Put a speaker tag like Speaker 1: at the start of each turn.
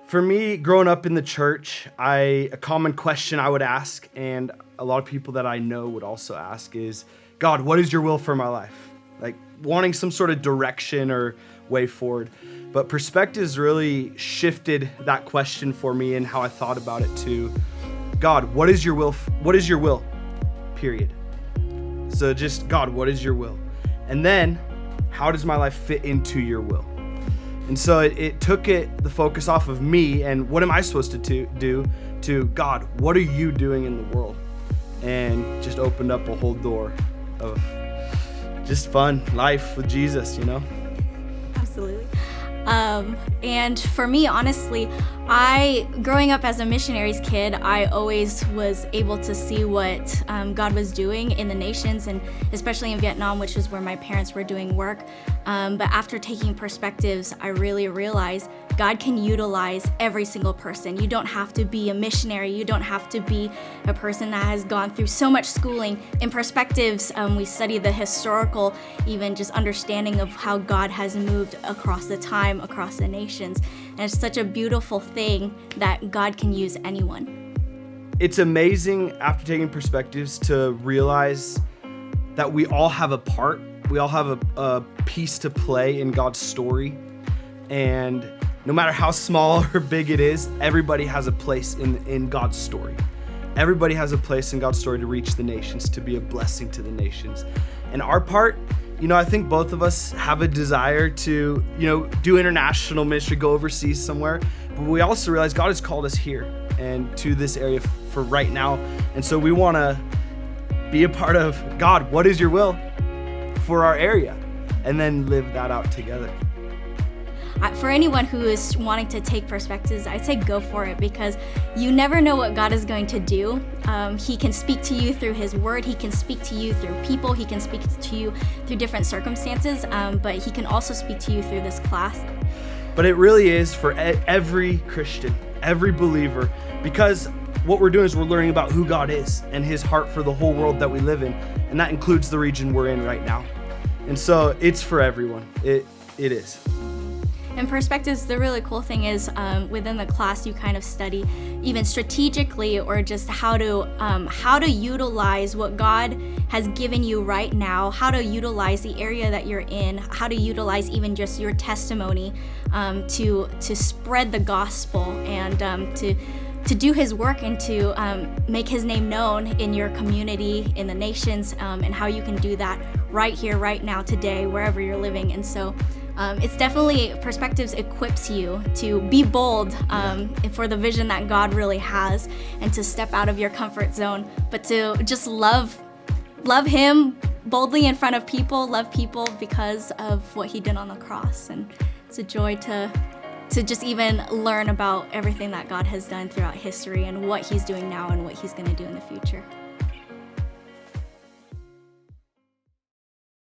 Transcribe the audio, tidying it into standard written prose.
Speaker 1: For me, growing up in the church, a common question I would ask, and a lot of people that I know would also ask, is, God, what is your will for my life? Like wanting some sort of direction or way forward. But perspectives really shifted that question for me and how I thought about it to, God, what is your will? What is your will? Period. So just, God, what is your will? And then, how does my life fit into your will? And so it took the focus off of me and what am I supposed to do to, God, what are you doing in the world? And just opened up a whole door of just fun life with Jesus, you know?
Speaker 2: Absolutely. And for me, honestly, growing up as a missionaries kid, I always was able to see what God was doing in the nations, and especially in Vietnam, which is where my parents were doing work. But after taking perspectives, I really realized God can utilize every single person. You don't have to be a missionary. You don't have to be a person that has gone through so much schooling. In perspectives, we study the historical, even just understanding of how God has moved across the time, across the nations. And it's such a beautiful thing that God can use anyone.
Speaker 1: It's amazing after taking perspectives to realize that we all have a part. We all have a piece to play in God's story. And no matter how small or big it is, everybody has a place in God's story. Everybody has a place in God's story to reach the nations, to be a blessing to the nations. And our part, I think both of us have a desire to, do international ministry, go overseas somewhere. But we also realize God has called us here and to this area for right now. And so we want to be a part of, God, what is your will for our area? And then live that out together.
Speaker 2: For anyone who is wanting to take perspectives, I'd say go for it, because you never know what God is going to do. He can speak to you through His Word. He can speak to you through people. He can speak to you through different circumstances, but He can also speak to you through this class.
Speaker 1: But it really is for every Christian, every believer, because what we're doing is we're learning about who God is and His heart for the whole world that we live in, and that includes the region we're in right now. And so it's for everyone. It is.
Speaker 2: And perspectives, the really cool thing is within the class you kind of study even strategically, or just how to utilize what God has given you right now, how to utilize the area that you're in, how to utilize even just your testimony to spread the gospel and to do His work and to make His name known in your community, in the nations, and how you can do that right here, right now, today, wherever you're living. And so it's definitely, perspectives equips you to be bold for the vision that God really has, and to step out of your comfort zone, but to just love Him boldly in front of people, love people because of what He did on the cross. And it's a joy to just even learn about everything that God has done throughout history and what He's doing now and what He's going to do in the future.